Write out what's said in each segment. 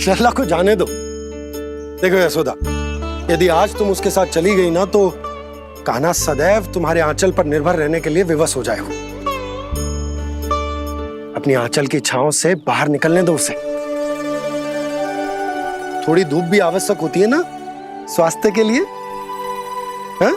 शर्ला को जाने दो। देखो यशोदा, यदि आज तुम उसके साथ चली गई ना तो कान्हा सदैव तुम्हारे आंचल पर निर्भर रहने के लिए विवश हो जाएगा। अपनी आंचल की छांव से बाहर निकलने दो उसे। थोड़ी धूप भी आवश्यक होती है ना स्वास्थ्य के लिए, हाँ?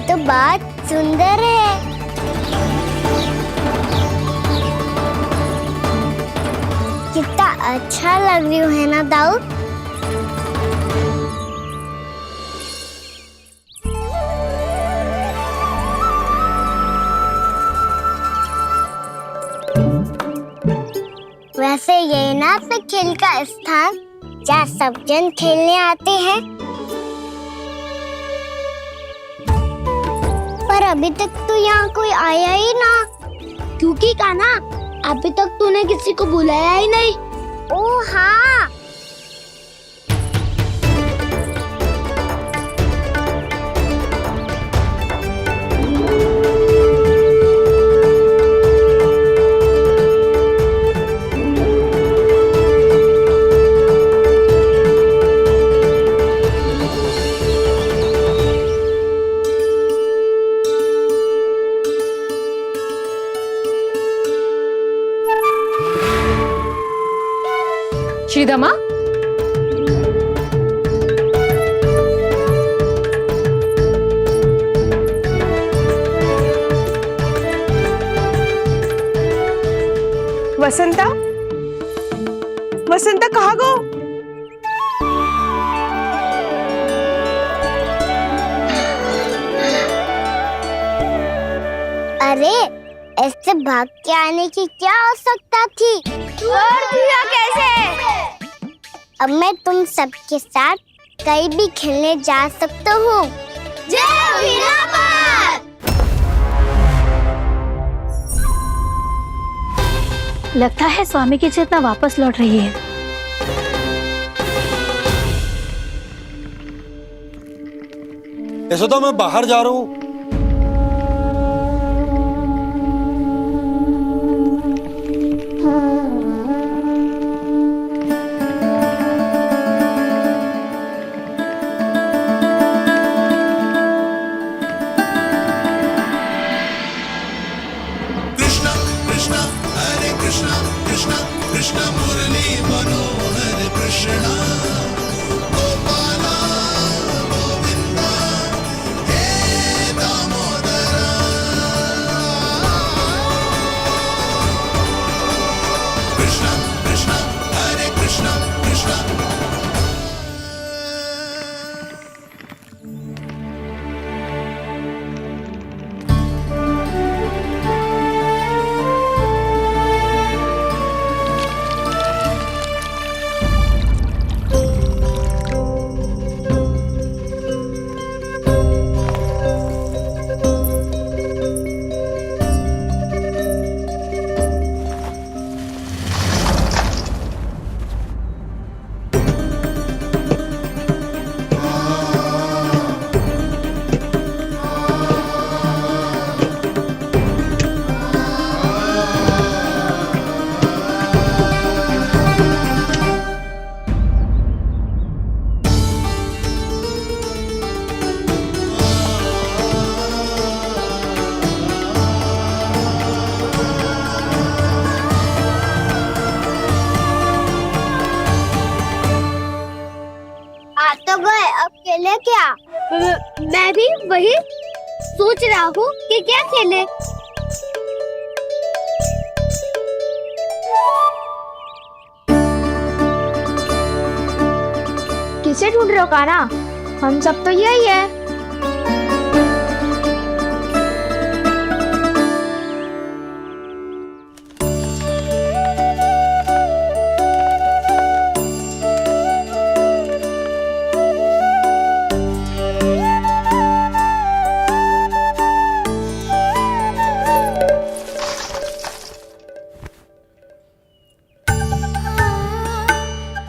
तो बात सुंदर है। कितना अच्छा लग रही है ना दाऊ। वैसे ये ना तो खेल का स्थान जहाँ सब जन खेलने आते हैं, पर अभी तक तो यहाँ कोई आया ही ना। क्योंकि कान्हा, अभी तक तूने किसी को बुलाया ही नहीं। ओह हाँ, श्रीदमा, वसंता, वसंता कहाँ गो? अरे ऐसे भाग के आने की क्या आवश्यकता थी? कैसे? अब मैं तुम सबके साथ कहीं भी खेलने जा सकता हूँ। लगता है स्वामी की चेतना वापस लौट रही है। ऐसा तो मैं बाहर जा रहा हूँ। तो गए, अब खेले क्या? मैं भी वही सोच रहा हूँ कि क्या खेले। किसे ढूंढ रहे हो काना? हम सब तो यही है।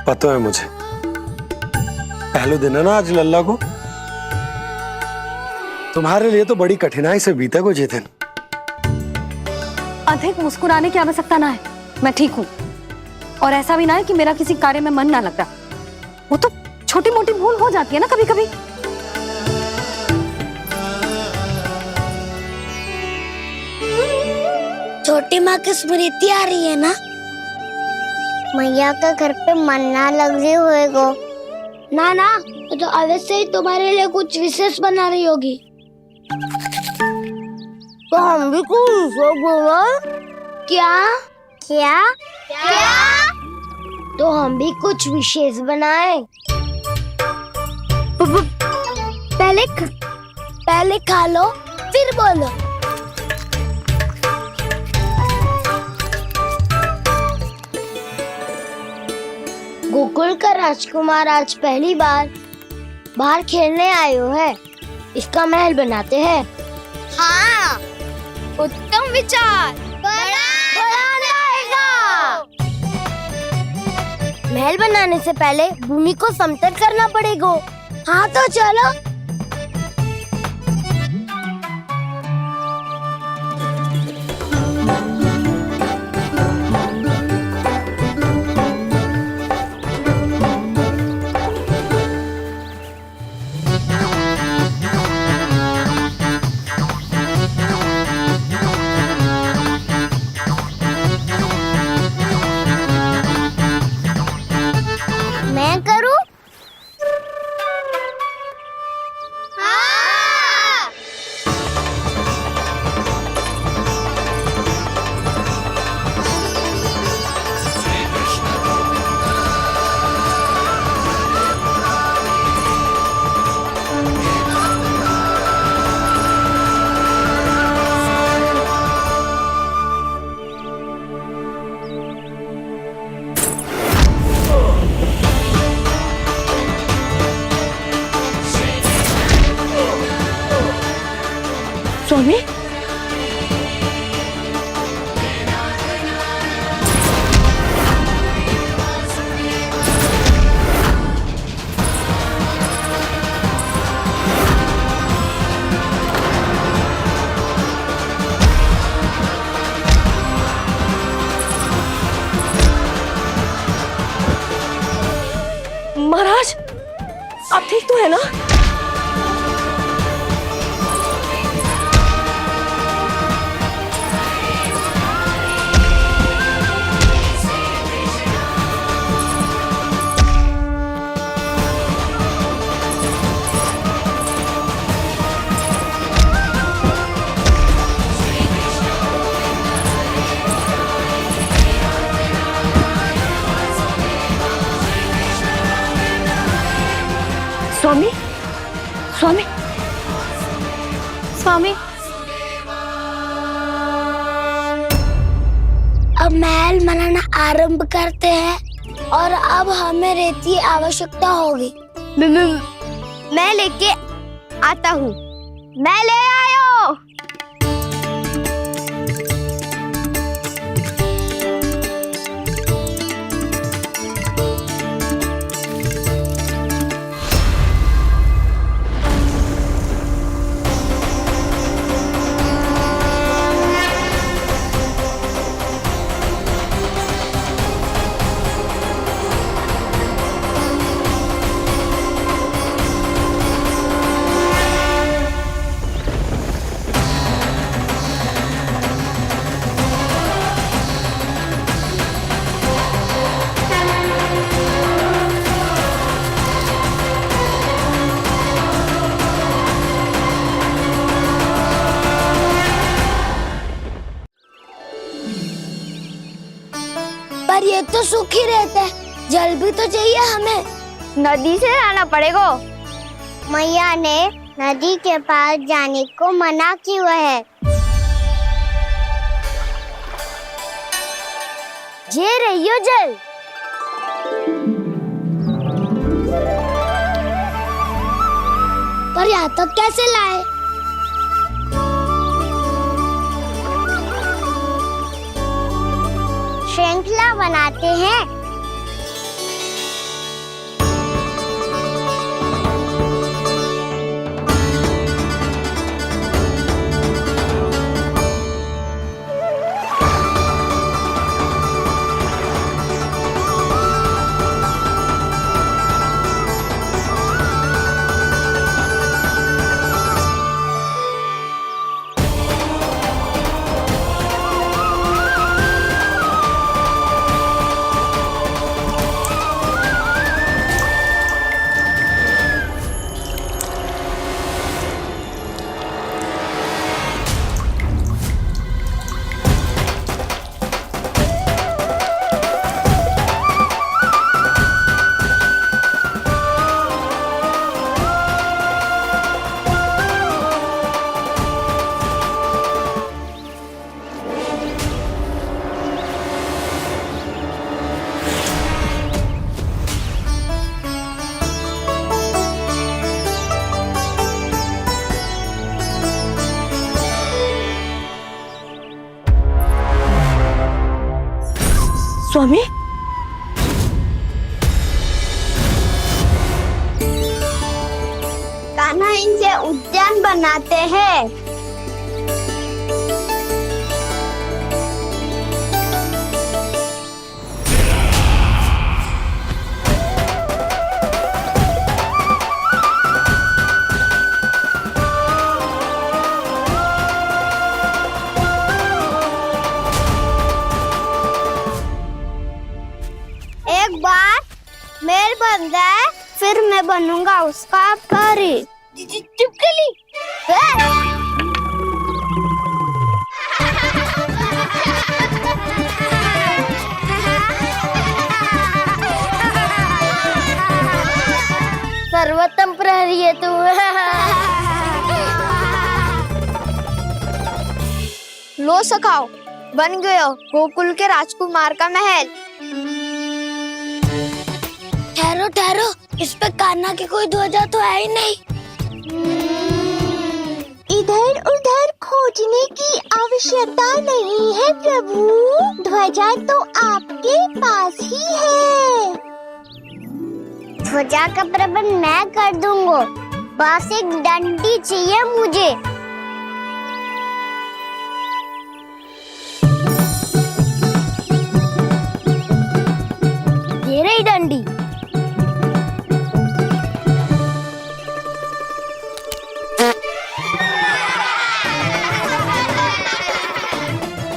पता है मुझे, पहले दिन है ना आज लल्ला को। तुम्हारे लिए तो बड़ी कठिनाई से बीता को जितिन। अधिक मुस्कुराने की आवश्यकता ना है, मैं ठीक हूँ। और ऐसा भी ना है कि मेरा किसी कार्य में मन ना लगता। वो तो छोटी मोटी भूल हो जाती है ना कभी कभी। छोटी माँ की स्मृति आ रही है ना? मैया का घर पे मन ना लग रही होएगो। ना ना, तो अवश्य ही तुम्हारे लिए कुछ विशेष बना रही होगी। तो हम भी कुछ विशेष बोलो। क्या क्या क्या? तो हम भी कुछ विशेष बनाए। पहले खा लो फिर बोलो। गोकुल का राजकुमार आज पहली बार बाहर खेलने आए हो है। इसका महल बनाते हैं। हाँ, उत्तम विचार। महल बनाने से पहले भूमि को समतल करना पड़ेगा। हाँ तो चलो। मैं करूं? हाँ। स्वामी, महाराज आप ठीक तो है ना? स्वामी, स्वामी, स्वामी, अब महल बनाना आरंभ करते हैं और अब हमें रेत की आवश्यकता होगी। मैं लेके आता हूँ। मैं ले आयो। पर ये तो सूखी रहता है, जल भी तो चाहिए हमें। नदी से लाना पड़ेगा। मैया ने नदी के पास जाने को मना किया है। ये रहियो जल। पर यहाँ तक कैसे लाए? श्रृंखला बनाते हैं। स्वामी, कान्हा इनसे उद्यान बनाते हैं। एक बार मेल बन जाए फिर मैं बनूंगा उसका परी। चुपकली। सर्वोत्तम प्रहरी है तू। लो सखाओ, बन गयो गोकुल के राजकुमार का महल। ठहरो ठहरो, इस पे कान्हा की कोई ध्वजा तो है ही नहीं। इधर उधर खोजने की आवश्यकता नहीं है प्रभु, ध्वजा तो आपके पास ही है। ध्वजा का प्रबंध मैं कर दूंगा, बस एक डंडी चाहिए मुझे। ये रही डंडी।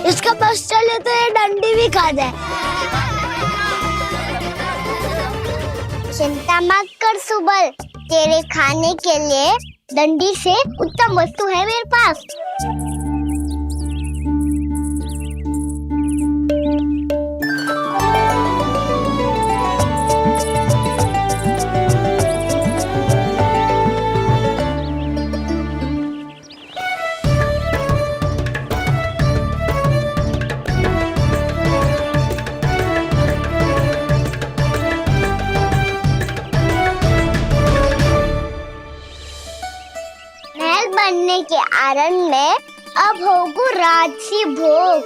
इसका बस चले तो ये डंडी भी खा जाए। चिंता मत कर सुबल, तेरे खाने के लिए डंडी से उत्तम वस्तु है मेरे पास। बनने के आनंद में अब होगू राजसी भोग।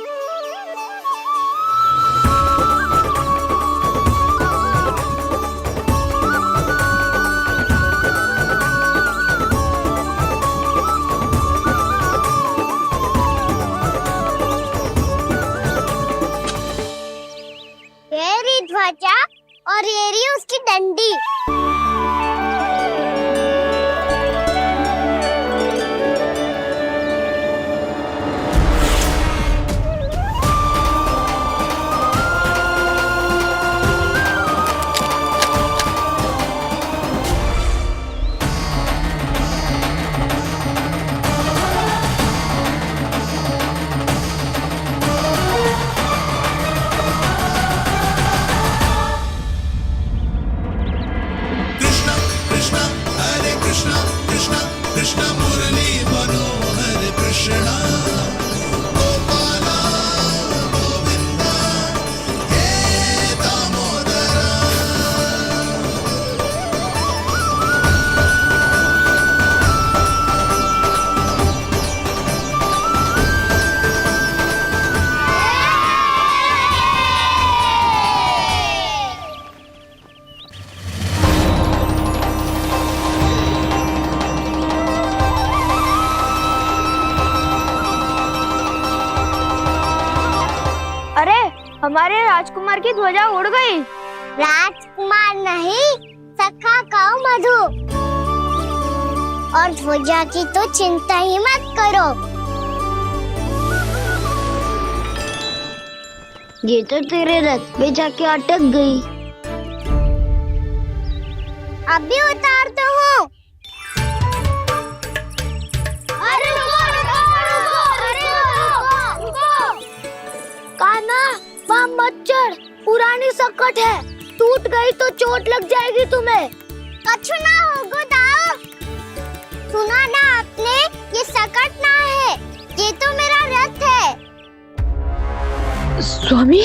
ये रही ध्वजा और ये रही उसकी डंडी। अरे हमारे राजकुमार की ध्वजा उड़ गई। राजकुमार नहीं, सखा कहो मधु। और ध्वजा की तो चिंता ही मत करो। ये तो तेरे रथ पे जाके अटक गई। अभी उतारता हूँ। अरे रुको, कान्हा, वहाँ मत चढ़, पुरानी सकट है, टूट गई तो चोट लग जाएगी तुम्हें। कछु ना होगा दाऊ। सुना ना आपने, ये सकट ना है, ये तो मेरा रथ है। स्वामी,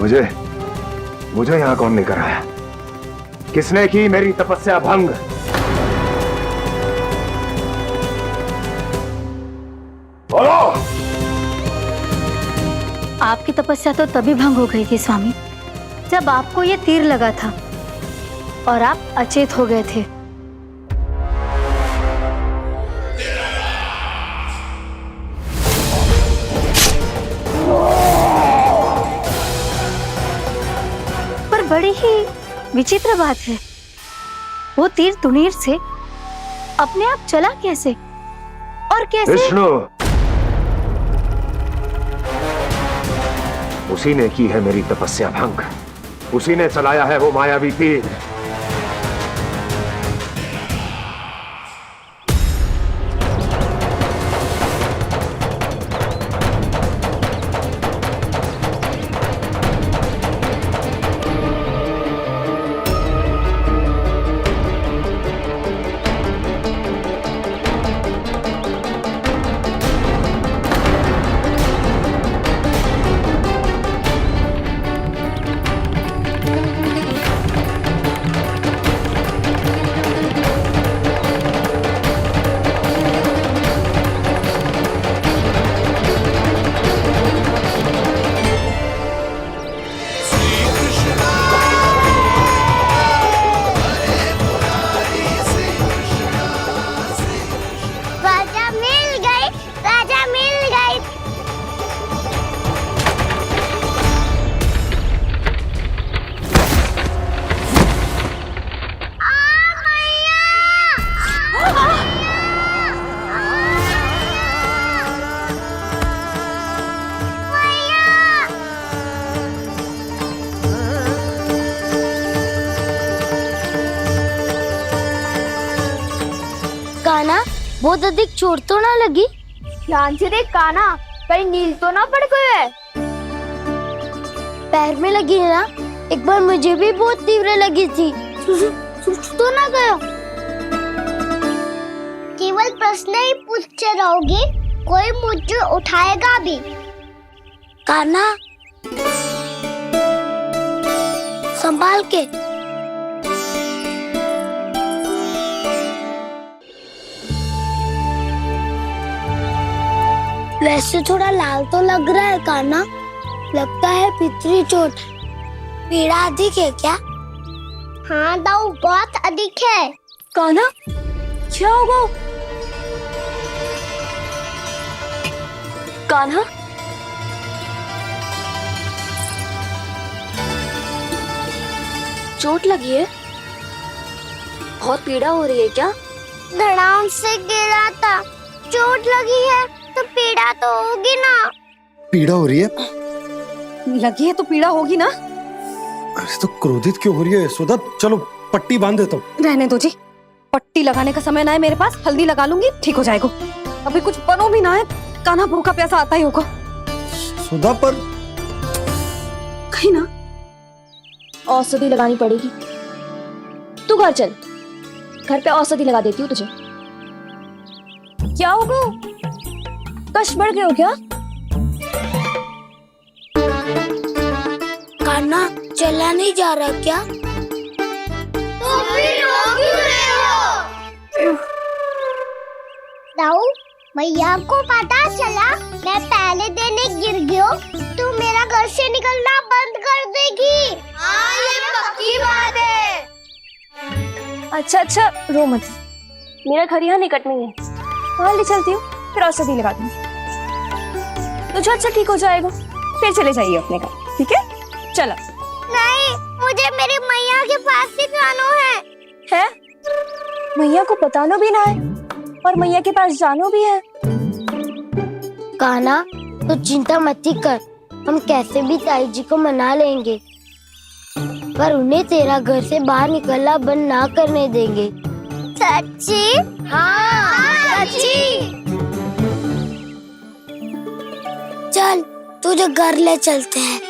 मुझे यहाँ कौन लेकर आया? किसने की मेरी तपस्या भंग? बोलो। आपकी तपस्या तो तभी भंग हो गई थी स्वामी, जब आपको ये तीर लगा था और आप अचेत हो गए थे। पर बड़ी ही विचित्र बात है, वो तीर तुनीर से अपने आप चला कैसे और कैसे? विष्णु, उसी ने की है मेरी तपस्या भंग, उसी ने चलाया है वो मायावी तीर। राजा मिल गई। कान्हा, बहुत अधिक चोट तो ना लगी? ध्यान से देख कान्हा, कहीं नील तो ना पड़ गए? पैर में लगी है ना? एक बार मुझे भी बहुत तीव्र लगी थी। सूझ तो ना गया? केवल प्रश्न ही पूछते रहोगे, कोई मुझे उठाएगा भी? कान्हा, संभाल के। वैसे थोड़ा लाल तो लग रहा है कान्हा, लगता है पितरी चोट। पीड़ा अधिक है क्या? हाँ दाऊ, बहुत अधिक है। कान्हा, क्या होगा? कान्हा, चोट लगी है? बहुत पीड़ा हो रही है क्या? धड़ाम से गिरा था, चोट लगी है तो पीड़ा तो होगी ना। पीड़ा हो रही है? लगी है तो पीड़ा होगी ना। अरे तो क्रोधित क्यों हो रही है यशोदा? चलो पट्टी बांध देता हूँ। रहने दो जी, पट्टी लगाने का समय ना है मेरे पास, हल्दी लगा लूंगी, ठीक हो जाएगा। अभी कुछ बनो भी ना है, कान्हा भूखा प्यासा आता ही होगा। सुधा पर कहीं ना औषधि लगानी पड़ेगी। तू घर चल, घर पे औषधि लगा देती हूँ तुझे। क्या होगा? कष्ट बढ़ गए हो क्या? कान्हा चला नहीं जा रहा क्या? तो फिर रो क्यों रहे हो? दाऊ, भैया को पता चला मैं पहले दिन ही गिर गया तो मेरा घर से निकलना बंद कर देगी। हाँ, ये पक्की बात है। अच्छा, रो मत। मेरा घर यहाँ निकट में है, वहाँ ले चलती हूँ, फिर औषधि लगा दूंगी। तुझे अच्छा ठीक हो जाएगा, फिर चले जाइए अपने घर, ठीक है? चलो। नहीं, मुझे मेरी मैया के पास ही जाना है। मैया को बताना भी ना है और मैया के पास जानो भी है। कान्हा तो चिंता मत ही कर, हम कैसे भी ताई जी को मना लेंगे, पर उन्हें तेरा घर से बाहर निकलना बंद ना करने देंगे। सच्ची? हाँ, सच्ची। चल तुझे घर ले चलते हैं।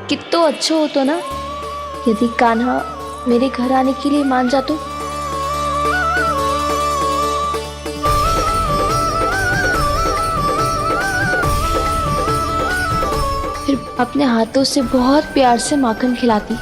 कितना अच्छा होता ना यदि कान्हा मेरे घर आने के लिए मान जा तो। फिर अपने हाथों से बहुत प्यार से माखन खिलाती।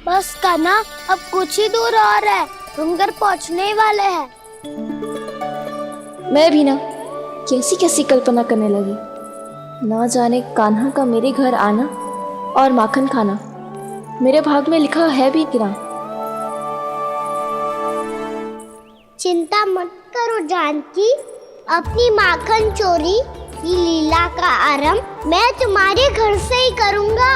बस कान्हा, अब कुछ ही दूर और है, हम घर पहुँचने ही वाले हैं। मैं भी ना कैसी कैसी कल्पना करने लगी, ना जाने कान्हा का मेरे घर आना और माखन खाना मेरे भाग में लिखा है भी कि ना। चिंता मत करो जानकी, अपनी माखन चोरी की लीला का आरंभ मैं तुम्हारे घर से ही करूँगा।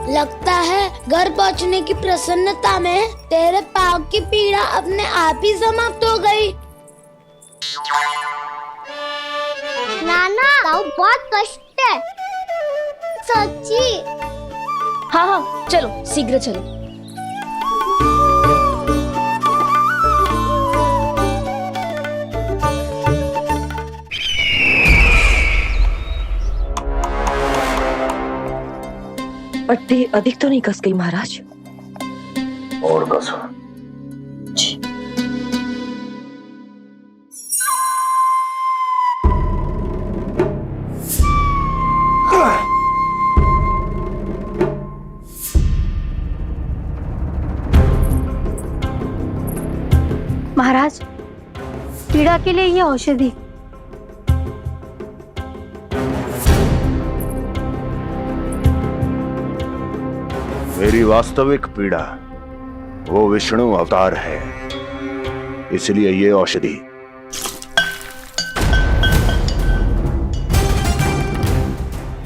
लगता है घर पहुंचने की प्रसन्नता में तेरे पाँव की पीड़ा अपने आप ही समाप्त हो गई। नाना, दाऊ बहुत कष्ट है। सच्ची? हाँ, चलो शीघ्र चलो। पट्टी अधिक तो नहीं कस गई महाराज? और कसो। महाराज, पीड़ा के लिए ये औषधि। मेरी वास्तविक पीड़ा वो विष्णु अवतार है, इसलिए ये औषधि।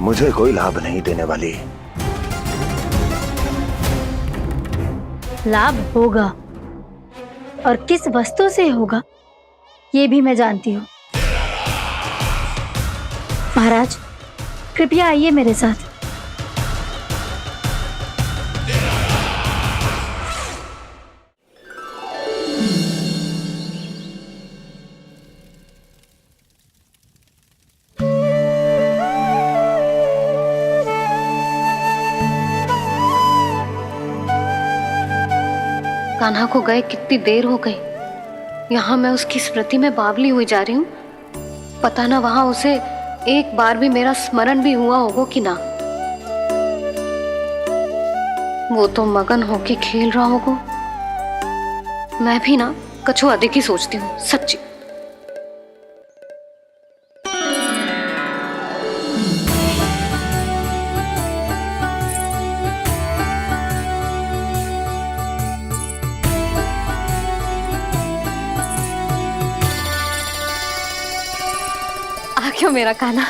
मुझे कोई लाभ नहीं देने वाली। लाभ होगा, और किस वस्तु से होगा ये भी मैं जानती हूँ। महाराज, कृपया आइए मेरे साथ। कान्हा को गए कितनी देर हो गई, यहाँ मैं उसकी स्मृति में बावली हुई जा रही हूँ। पता ना वहां उसे एक बार भी मेरा स्मरण भी हुआ होगा कि ना। वो तो मगन होके खेल रहा होगा। मैं भी ना कछु अधिक ही सोचती हूँ, सच्ची। आ क्यों मेरा कान्हा?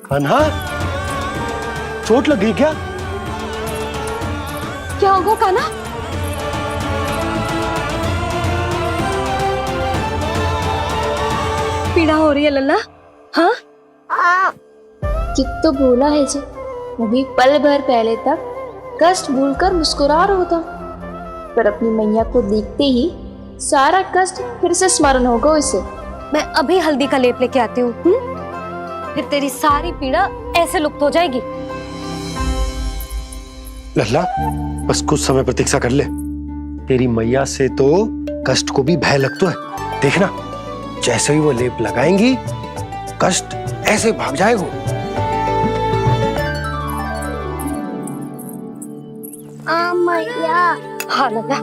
कान्हा, चोट लग गई क्या? क्या होगा कान्हा? पीड़ा हो रही है लल्ला? हाँ? चित तो भूला है जी, अभी पल भर पहले तक कष्ट भूलकर मुस्कुरा रहा था, पर अपनी मैया को देखते ही सारा कष्ट फिर से स्मरण होगा उसे। मैं अभी हल्दी का लेप लेके आती हूँ, फिर तेरी सारी पीड़ा ऐसे लुप्त हो जाएगी। लल्ला, बस कुछ समय प्रतीक्षा कर ले। तेरी मैया से तो कष्ट को भी भय लगता है। देखना, जैसे ही वो लेप लगाएंगी, कष्ट ऐसे भाग जाएगा। मैया। हाँ लल्ला।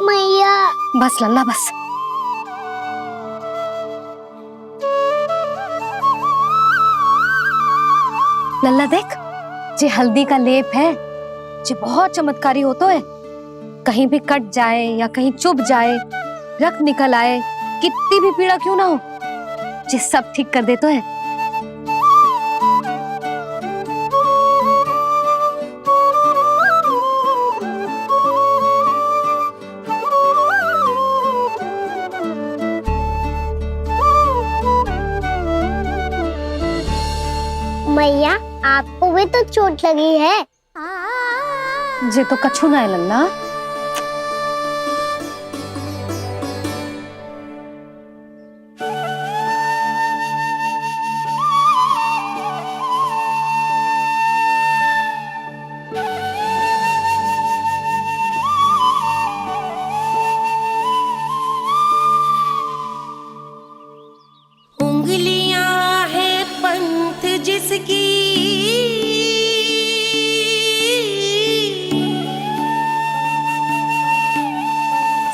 मैया। बस लल्ला बस। लल्ला देख, जे हल्दी का लेप है, जे बहुत चमत्कारी होता है। कहीं भी कट जाए या कहीं चुभ जाए, रक्त निकल आए, कितनी भी पीड़ा क्यों ना हो, जे सब ठीक कर देता है। मैया, आपको भी तो चोट लगी है। जे तो कछु ना है लल्ला। उंगलियां है पंथ जिसकी,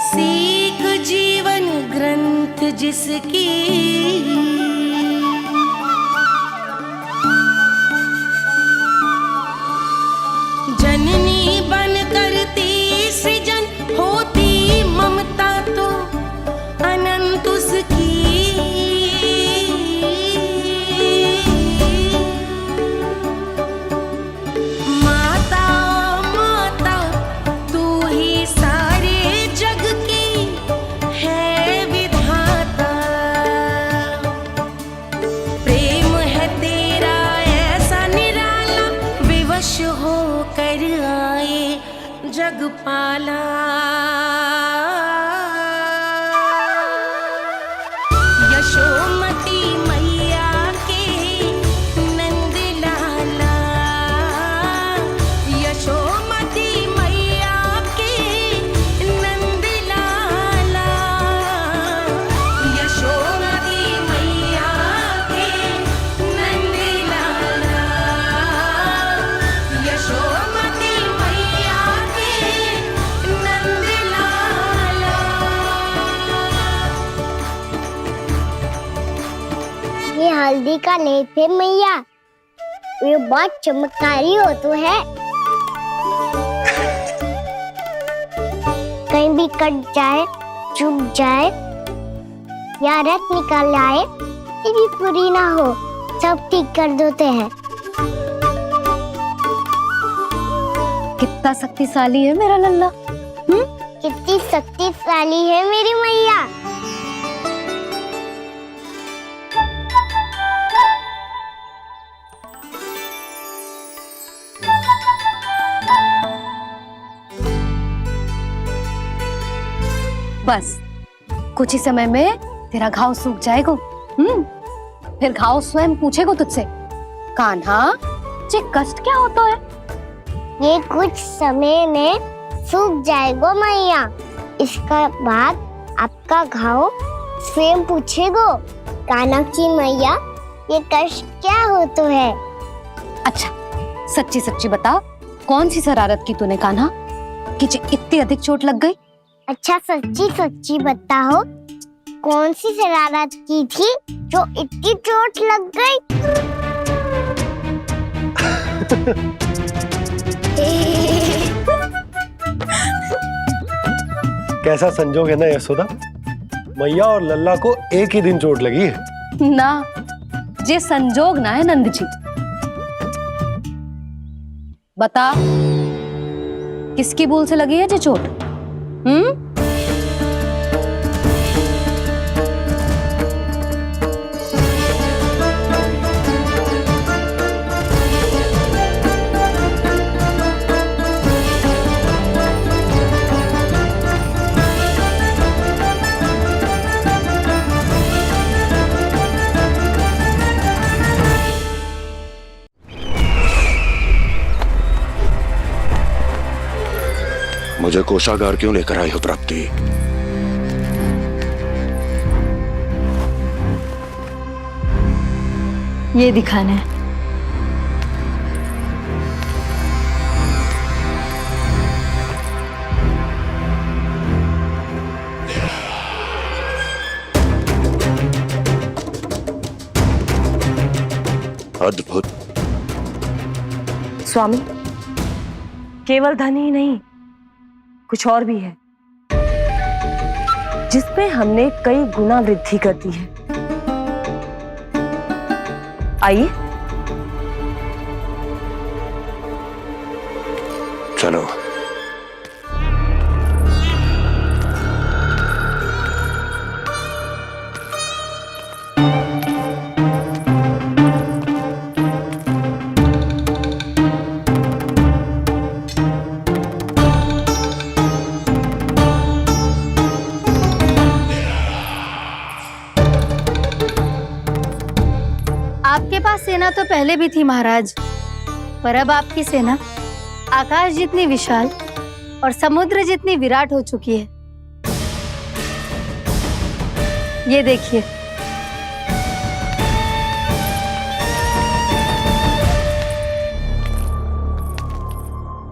सीख जीवन ग्रंथ जिसकी, जननी बन करती सृजन होती ममता तो अनंत उसकी। जगपाला यशोमती मैया के नंद लाला, यशोमती मैया के नंद लाला, यशोमती मैया के नंद लाला, यशोमती ये हल्दी का लेप है मैया, ये बहुत चमत्कारी हो तो है। कहीं भी कट जाए, चुभ जाए या रक्त निकल आए, ये भी पूरी ना हो, सब ठीक कर देते हैं। कितना शक्तिशाली है मेरा लल्ला। कितनी शक्तिशाली है मेरी मैया। बस कुछ ही समय में तेरा घाव सूख जाएगा। फिर घाव स्वयं पूछेगा तुझसे, कान्हा ये कष्ट क्या होता है? ये कुछ समय में सूख जाएगा मैया। इसका बाद आपका घाव स्वयं पूछेगा, कान्हा की मैया ये कष्ट क्या होता है। अच्छा सच्ची सच्ची बता, कौन सी शरारत की तूने कान्हा कि इतनी अधिक चोट लग गई? अच्छा सच्ची सच्ची बताओ, कौन सी शरारत की थी जो इतनी चोट लग गई? कैसा संजोग है ना यशोदा, मैया और लल्ला को एक ही दिन चोट लगी है। ना, ये संजोग ना है नंद जी। बता, किसकी भूल से लगी है ये चोट? मुझे कोषागार क्यों लेकर आई हो प्राप्ति? ये दिखाना है। अद्भुत। स्वामी, केवल धन ही नहीं, कुछ और भी है जिसमें हमने कई गुना वृद्धि कर दी है। आइए चलो। आपके पास सेना तो पहले भी थी महाराज, पर अब आपकी सेना आकाश जितनी विशाल और समुद्र जितनी विराट हो चुकी है। ये देखिए।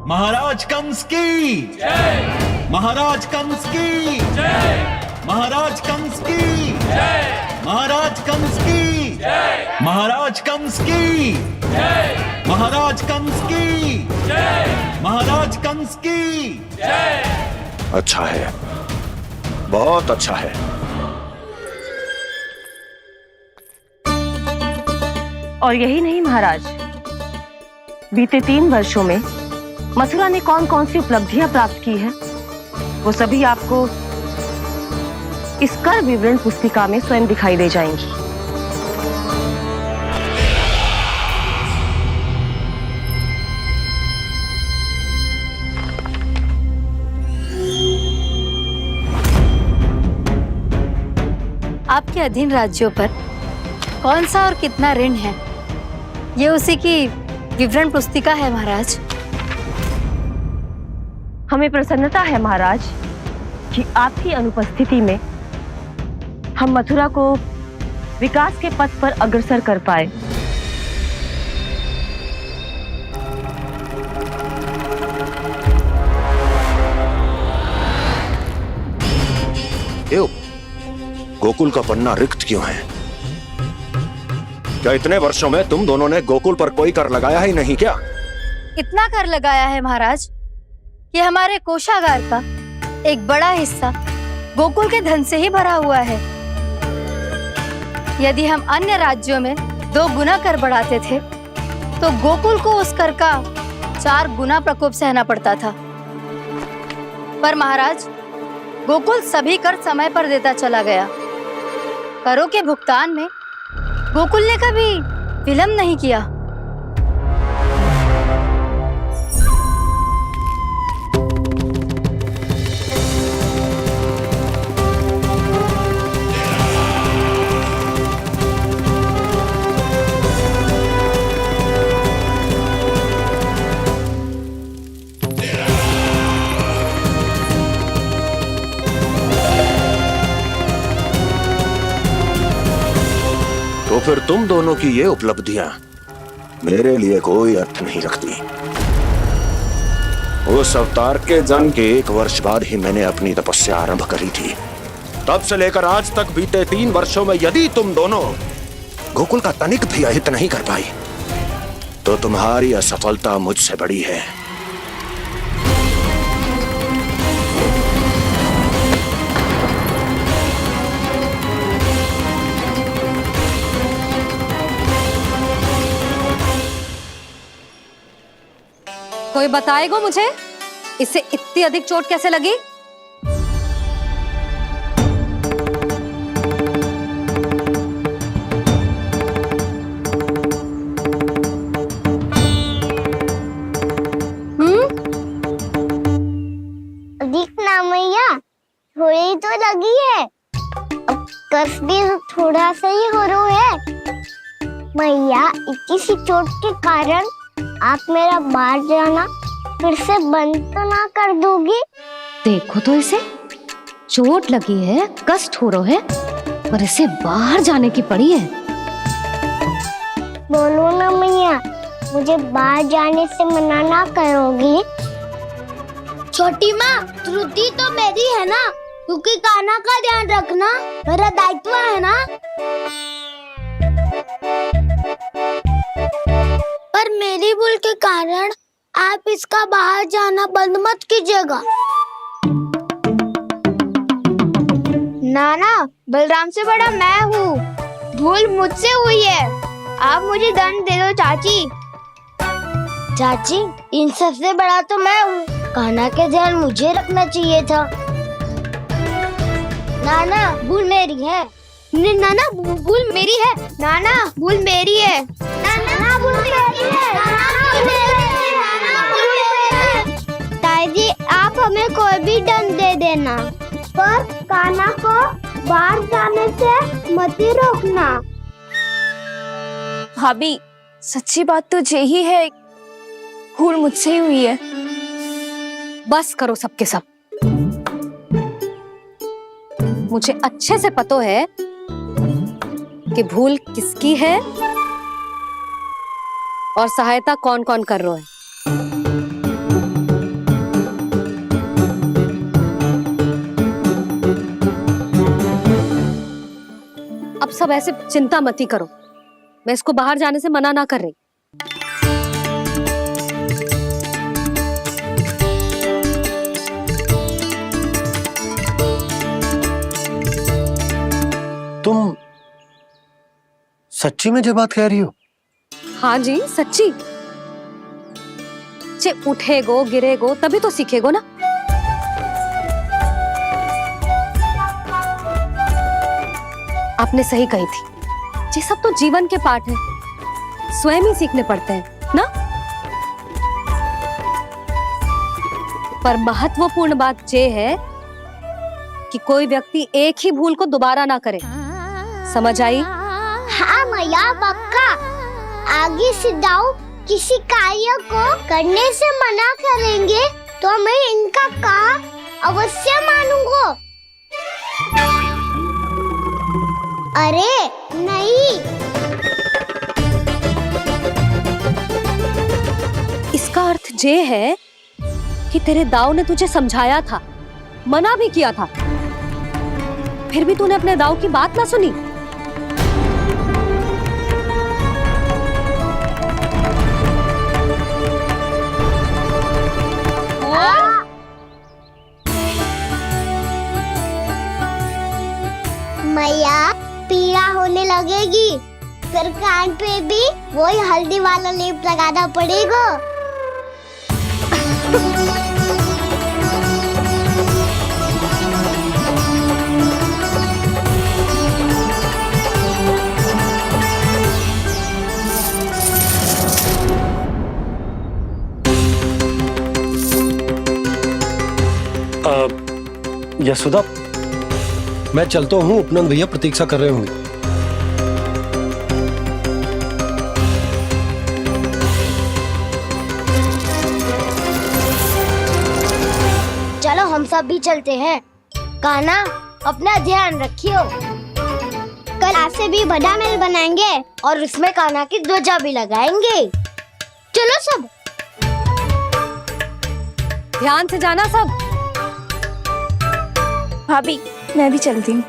महाराज कंस की जय। महाराज कंस की जय। महाराज कंस की जय। महाराज कंस की जय। महाराज कंस की जय। महाराज कंस की जय। महाराज कंस की जय। अच्छा है, बहुत अच्छा है। और यही नहीं महाराज, बीते 3 वर्षों में मथुरा ने कौन कौन सी उपलब्धियां प्राप्त की है, वो सभी आपको इस कर विवरण पुस्तिका में स्वयं दिखाई दे जाएंगी। आपके अधीन राज्यों पर कौन सा और कितना ऋण है, ये उसी की विवरण पुस्तिका है महाराज। हमें प्रसन्नता है महाराज कि आपकी अनुपस्थिति में हम मथुरा को विकास के पथ पर अग्रसर कर पाए। क्यों? गोकुल का पन्ना रिक्त क्यों है? क्या इतने वर्षों में तुम दोनों ने गोकुल पर कोई कर लगाया ही नहीं क्या? इतना कर लगाया है महाराज कि हमारे कोषागार का एक बड़ा हिस्सा गोकुल के धन से ही भरा हुआ है। यदि हम अन्य राज्यों में 2 गुना कर बढ़ाते थे तो गोकुल को उस कर का 4 गुना प्रकोप सहना पड़ता था। पर महाराज, गोकुल सभी कर समय पर देता चला गया। करों के भुगतान में गोकुल ने कभी विलंब नहीं किया। तो फिर तुम दोनों की ये उपलब्धियां मेरे लिए कोई अर्थ नहीं रखती। उस अवतार के जन्म के 1 वर्ष बाद ही मैंने अपनी तपस्या आरंभ करी थी। तब से लेकर आज तक बीते 3 वर्षों में यदि तुम दोनों गोकुल का तनिक भी अहित नहीं कर पाई तो तुम्हारी असफलता मुझसे बड़ी है। कोई बताएगा मुझे इसे इतनी अधिक चोट कैसे लगी? अधिक ना मैया, थोड़ी तो लगी है। अब कस भी थोड़ा सा ही हो रहा है। मैया, इतनी सी चोट के कारण आप मेरा बाहर जाना फिर से बंद तो ना कर दोगी? देखो तो इसे, चोट लगी है, कष्ट हो रहा है, पर इसे बाहर जाने की पड़ी है। बोलो ना मैया, मुझे बाहर जाने से मना ना करोगी? छोटी माँ, त्रुटि तो मेरी है ना, क्योंकि कान्हा का ध्यान रखना मेरा दायित्व है ना। पर मेरी भूल के कारण आप इसका बाहर जाना बंद मत कीजिएगा। नाना, बलराम से बड़ा मैं हूँ, भूल मुझसे हुई है, आप मुझे दंड दे दो चाची। चाची, इन सबसे बड़ा तो मैं हूँ, कान्हा के ध्यान मुझे रखना चाहिए था। नाना, भूल मेरी है। नाना, भूल मेरी है। नाना, भूल मेरी है। नाना, भूल मेरी है। ताई जी, आप हमें कोई भी दंड दे देना, पर कान्हा को बाहर जाने से मत ही रोकना। भाभी, सच्ची बात तो यही है, भूल मुझसे ही हुई है। बस करो सबके सब। मुझे अच्छे से पता है कि भूल किसकी है और सहायता कौन कौन कर रहा है। अब सब ऐसे चिंता मत ही करो, मैं इसको बाहर जाने से मना ना कर रही। तुम सच्ची में जो बात कह रही हो? हाँ जी, सच्ची। जे उठेगो गिरेगो तभी तो सीखेगो ना। आपने सही कही थी, ये सब तो जीवन के पाठ है, स्वयं ही सीखने पड़ते हैं ना। पर महत्वपूर्ण बात ये है कि कोई व्यक्ति एक ही भूल को दोबारा ना करे, समझ आई? हाँ मैया, पक्का। आगे से दाऊ किसी कार्य को करने से मना करेंगे तो मैं इनका कहा अवश्य मानूंगा। अरे नहीं, इसका अर्थ ये है कि तेरे दाऊ ने तुझे समझाया था, मना भी किया था, फिर भी तूने अपने दाऊ की बात ना सुनी। मैया, पीड़ा होने लगेगी, फिर कान पे भी वही हल्दी वाला लेप लगाना पड़ेगा। यशोदा, मैं चलता हूँ, उपनंद भैया प्रतीक्षा कर रहे होंगे। चलो हम सब भी चलते हैं। कान्हा, अपना ध्यान रखियो। कल आज से भी बड़ा महल बनाएंगे और उसमें कान्हा की ध्वजा भी लगाएंगे। चलो सब। ध्यान से जाना सब। भाभी, मैं भी चलती हूँ।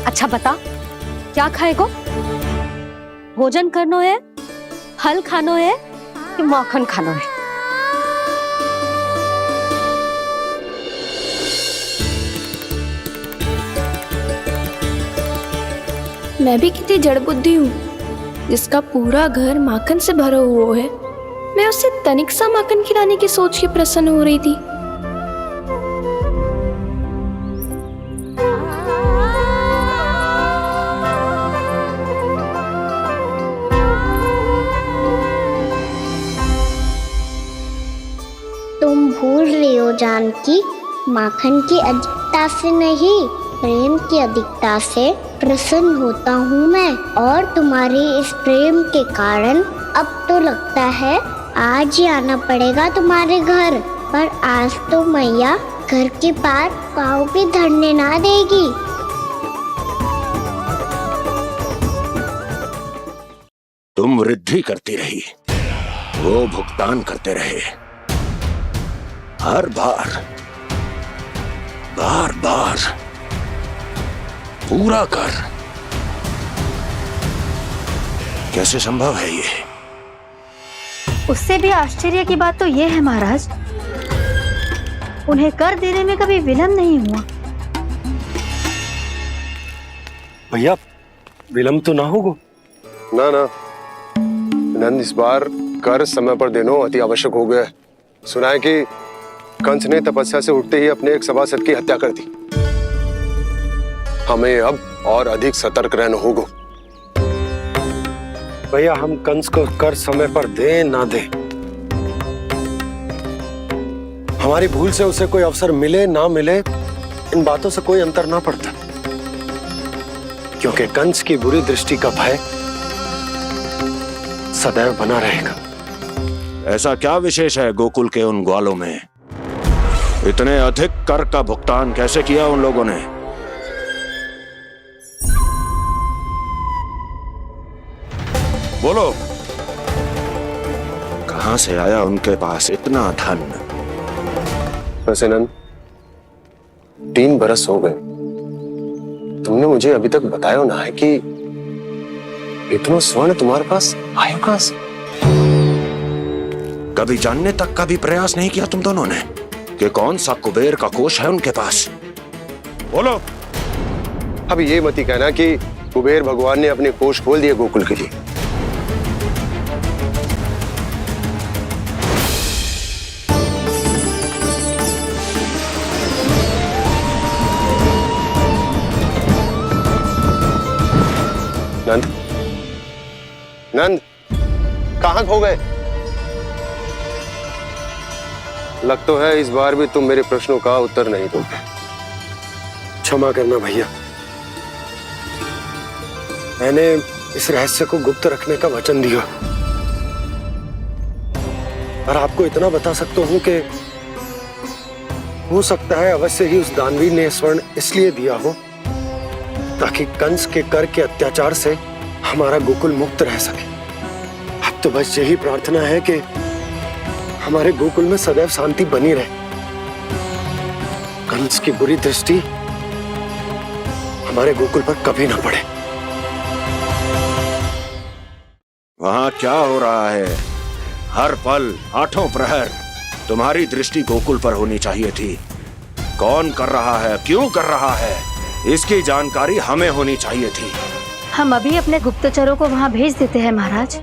अच्छा बता, क्या खाएगो? भोजन करनो है, हल खानो है कि माखन खानो है? मैं भी कितनी जड़ बुद्धि हूँ, जिसका पूरा घर माखन से भरा हुआ है। मैं उससे तनिक सा माखन खिलाने की सोच के प्रसन्न हो रही थी। तुम भूल रही हो जानकी, माखन की अधिकता से नहीं, प्रेम की अधिकता से प्रसन्न होता हूँ मैं। और तुम्हारे इस प्रेम के कारण अब तो लगता है आज ही आना पड़ेगा तुम्हारे घर। पर आज तो मैया घर के पार पाँव भी धरने ना देगी। तुम वृद्धि करती रही, वो भुगतान करते रहे। हर बार बार बार पूरा कर। कैसे संभव है ये? उससे भी आश्चर्य की बात तो ये है महाराज, उन्हें कर देने में कभी विलंब नहीं हुआ। भैया विलंब तो ना होगा? ना ना नंद, इस बार कर समय पर देना अति आवश्यक हो गया है। सुना है कि कंस ने तपस्या से उठते ही अपने एक सभासद की हत्या कर दी। हमें अब और अधिक सतर्क रहना होगा। भैया हम कंस को कर समय पर दे ना दे, हमारी भूल से उसे कोई अवसर मिले ना मिले, इन बातों से कोई अंतर ना पड़ता। क्योंकि कंस की बुरी दृष्टि का भय सदैव बना रहेगा। ऐसा क्या विशेष है गोकुल के उन ग्वालों में? इतने अधिक कर का भुगतान कैसे किया उन लोगों ने? बोलो, कहां से आया उनके पास इतना धन? वैसे नंद, 3 बरस हो गए, तुमने मुझे अभी तक बताया ना है कि इतना स्वर्ण तुम्हारे पास आया कहां से? कभी जानने तक का भी प्रयास नहीं किया तुम दोनों ने कि कौन सा कुबेर का कोष है उनके पास? बोलो। अब ये मत ही कहना कि कुबेर भगवान ने अपने कोष खोल दिए गोकुल के लिए। नंद, नंद, कहां खो गए? लग तो है इस बार भी तुम मेरे प्रश्नों का उत्तर नहीं दोगे। क्षमा करना भैया, मैंने इस रहस्य को गुप्त रखने का वचन दिया। और आपको इतना बता सकता हूं कि हो सकता है अवश्य ही उस दानवीर ने स्वर्ण इसलिए दिया हो ताकि कंस के कर के अत्याचार से हमारा गोकुल मुक्त रह सके। अब तो बस यही प्रार्थना है कि हमारे गोकुल में सदैव शांति बनी रहे, कंस की बुरी दृष्टि हमारे गोकुल पर कभी ना पड़े। वहां क्या हो रहा है? हर पल, आठों प्रहर तुम्हारी दृष्टि गोकुल पर होनी चाहिए थी। कौन कर रहा है, क्यों कर रहा है, इसकी जानकारी हमें होनी चाहिए थी। हम अभी अपने गुप्तचरों को वहां भेज देते हैं महाराज।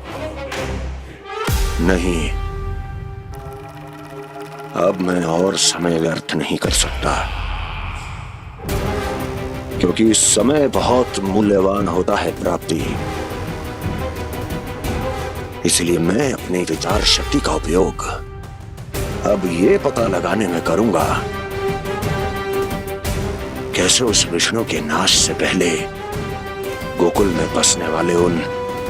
नहीं, अब मैं और समय व्यर्थ नहीं कर सकता, क्योंकि समय बहुत मूल्यवान होता है प्राप्ति। इसलिए मैं अपनी विचार शक्ति का उपयोग अब ये पता लगाने में करूंगा कैसे उस विष्णु के नाश से पहले गोकुल में बसने वाले उन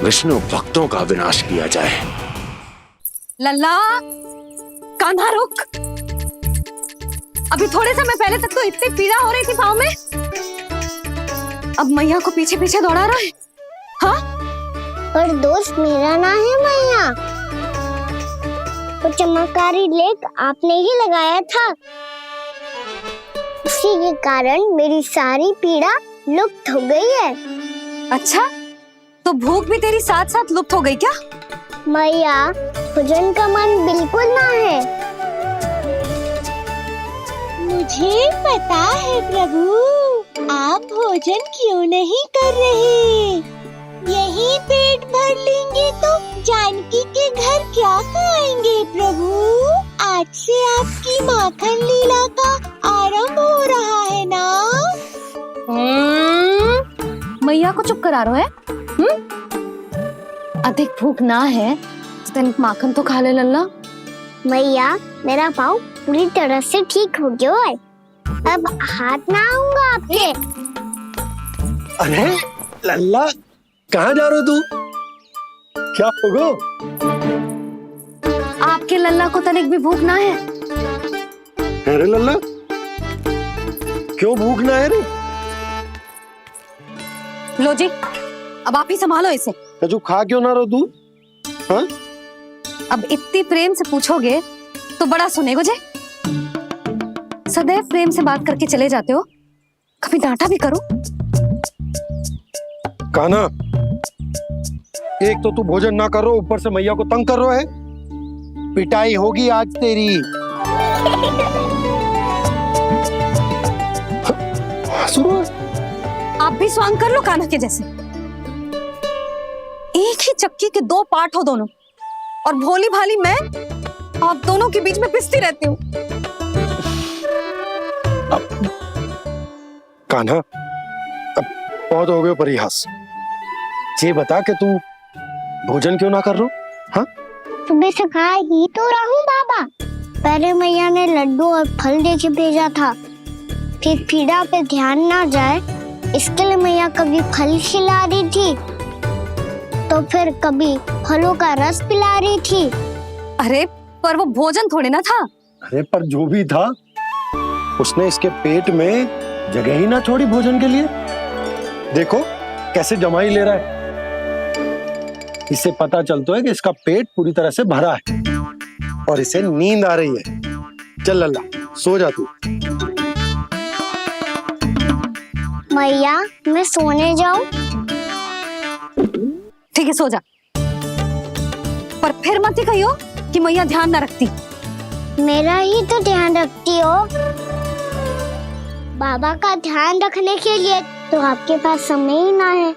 विष्णु भक्तों का विनाश किया जाए। लल्ला, कान्हा रुक। अभी थोड़े समय पहले तक तो इतनी पीड़ा हो रही थी पाँव में, अब मैया को पीछे पीछे दौड़ा रहा है। हाँ? पर दोष मेरा ना है मैया, वो चमत्कारी लेख आपने ही लगाया था। उसी के कारण मेरी सारी पीड़ा लुप्त हो गई है। अच्छा, तो भूख भी तेरी साथ साथ लुप्त हो गई क्या? मैया, भोजन का मन बिल्कुल ना है। मुझे पता है प्रभु, आप भोजन क्यों नहीं कर रहे। यही पेट भर लेंगे तो जानकी के घर क्या खाएंगे प्रभु। आज से आपकी माखन लीला का आरंभ हो रहा है ना। मैया को चुप करा रहे है? अधिक भूख ना है तो तनिक माखन तो खा ले लल्ला। मैया, मेरा पाँव पूरी तरह से ठीक हो गया है। अब हाथ ना आऊंगा आपके। अरे लल्ला, कहाँ जा रहे हो तू? क्या होगा? आपके लल्ला को तनिक भी भूख ना है? अरे लल्ला, क्यों भूख ना है रे? लो जी, अब आप ही संभालो इसे। तू खा क्यों ना रहो तू? हाँ? अब इतनी प्रेम से पूछोगे तो बड़ा सुनेगो जे। सदैव प्रेम से बात करके चले जाते हो, कभी डांटा भी करो। कान्हा, एक तो तू भोजन ना करो, ऊपर से मैया को तंग कर रहा है। पिटाई होगी आज तेरी। आप भी स्वांग कर लो कान्हा के जैसे। एक ही चक्की के दो पार्ट हो दोनों, और भोली भाली मैं आप दोनों के बीच में पिसती रहती हूँ। कान्हा, अब बहुत हो गए परिहास। ये बता कि तू भोजन क्यों ना कर रो? हाँ? सुबह से खा ही तो रहा हूँ बाबा। पहले मैया ने लड्डू और फल देके भेजा था, फिर पीड़ा पे ध्यान ना जाए इसके लिए मैया कभी फल खिला रही थी तो फिर कभी फलों का रस पिला रही थी। अरे पर वो भोजन थोड़े ना था। अरे पर जो भी था, उसने इसके पेट में जगह ही ना छोड़ी भोजन के लिए। देखो कैसे जमाई ले रहा है। इससे पता चलता है कि इसका पेट पूरी तरह से भरा है और इसे नींद आ रही है। चल लल्ला, सो जा तू। मैया, मैं सोने जाऊं? ठीक है, सो जा। पर फिर मत ही कहियो कि मैया ध्यान ना रखती। मेरा ही तो ध्यान रखती हो। बाबा का ध्यान रखने के लिए तो आपके पास समय ही ना है।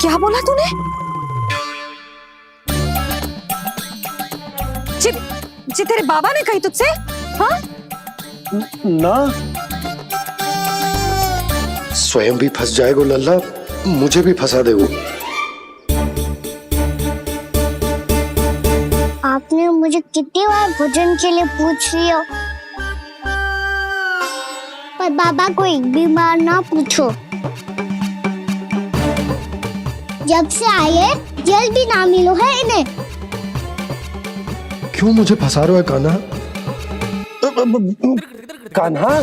क्या बोला तूने? जी तेरे बाबा ने कही तुझसे? हाँ? ना, स्वयं भी फंस जाएगा लल्ला, मुझे भी फंसा देगो। आपने मुझे कितनी बार भोजन के लिए पूछ लिया, पर बाबा को एक भी बार ना पूछो। जब से आए जल भी ना मिलो है इन्हें। क्यों मुझे फंसा रहा है कान्हा? कान्हा,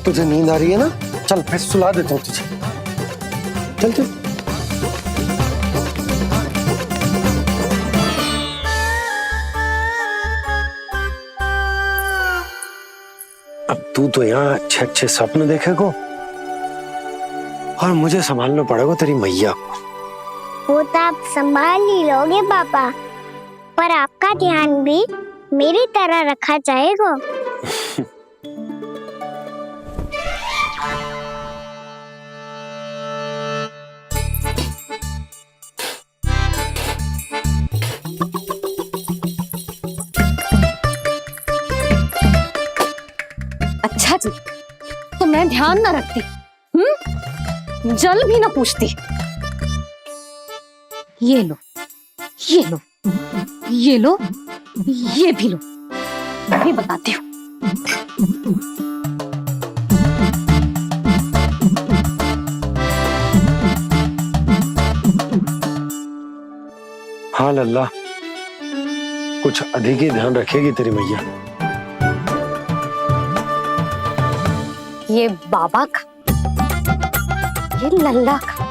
तुझे नींद आ रही है ना? चल मैं सुला देता हूँ तुझे। चल चल। अब तू तो यहाँ अच्छे अच्छे सपने देखेगो और मुझे संभालना पड़ेगा तेरी मैया को। वो तो आप संभाल ही लोगे पापा, पर आपका ध्यान भी मेरी तरह रखा जाएगा। अच्छा जी, तो मैं ध्यान ना रखती, जल भी ना पूछती। ये लो, ये लो, ये लो, ये भी लो। मैं भी बताती हूँ। हाँ लल्ला, कुछ अधिक ही ध्यान रखेगी तेरी मैया। ये बाबा का, ये लल्ला का।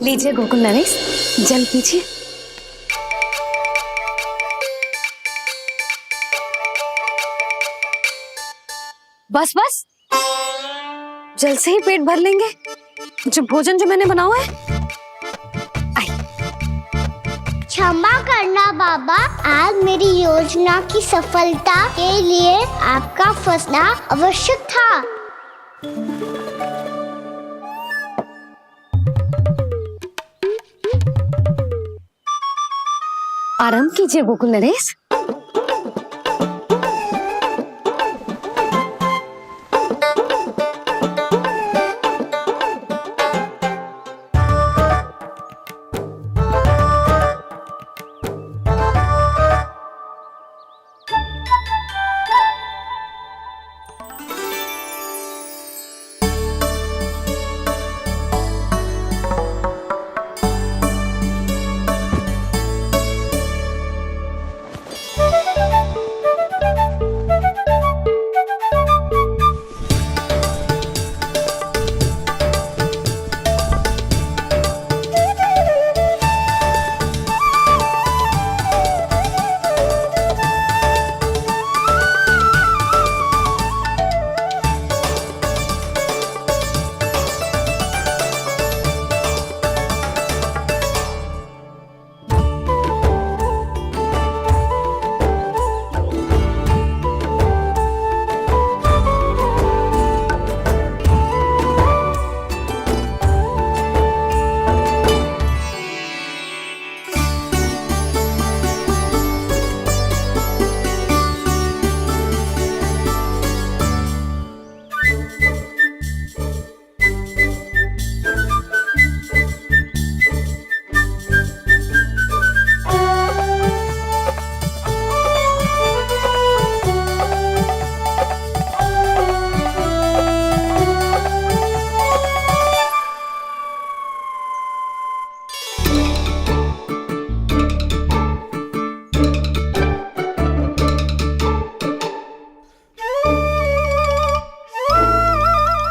लीजिए गोकुल नरेश, जल पीजिए। बस बस, जल से ही पेट भर लेंगे। जो भोजन जो मैंने बनाया है। क्षमा करना बाबा, आज मेरी योजना की सफलता के लिए आपका फंसना आवश्यक था। आराम कीजिए गोकुल नरेश।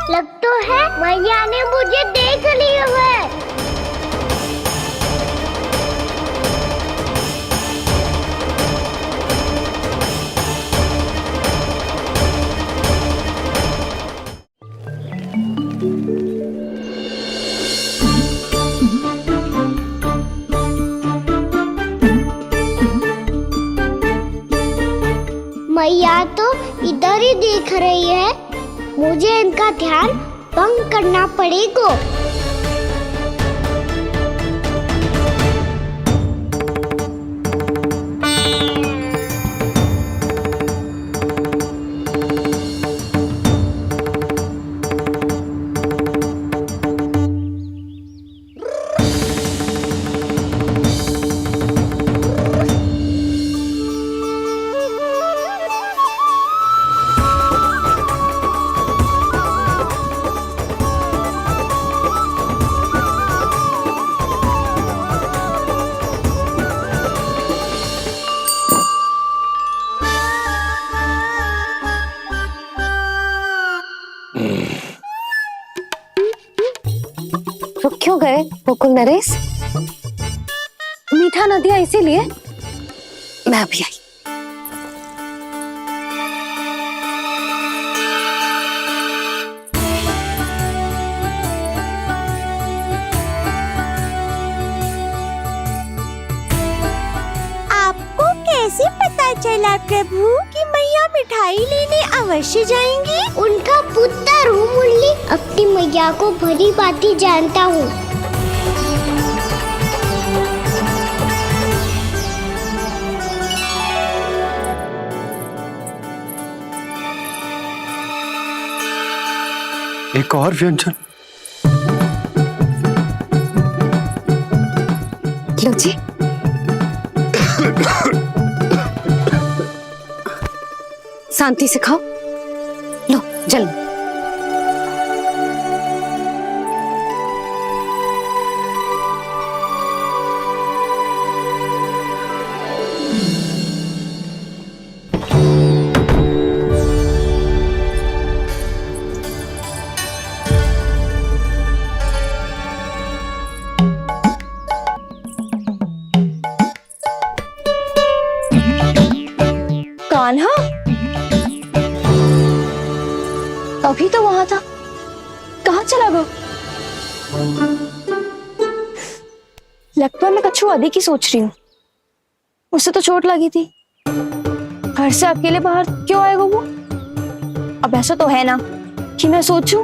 लग तो है मैया ने मुझे देख लिया है। मैया तो इधर ही देख रही है, मुझे इनका ध्यान भंग करना पड़ेगा। रुक क्यों गए गोकुल नरेश? मीठा न दिया इसीलिए मैं अभी आई। आपको कैसे पता चला प्रभु कि मैया मिठाई लेने अवश्य जाएंगी? उनका पुत्र हूँ मुरली, अपनी मैया को भली भांति जानता हूँ। एक और व्यंजन। लो जी। शांति से खाओ। लो जल। कान्हा अभी तो वहां था, कहाँ चला गया? लगता है मैं कच्छू आदि की सोच रही हूँ। उसे तो चोट लगी थी, घर से अकेले बाहर क्यों आएगा वो? अब ऐसा तो है ना कि मैं सोचूं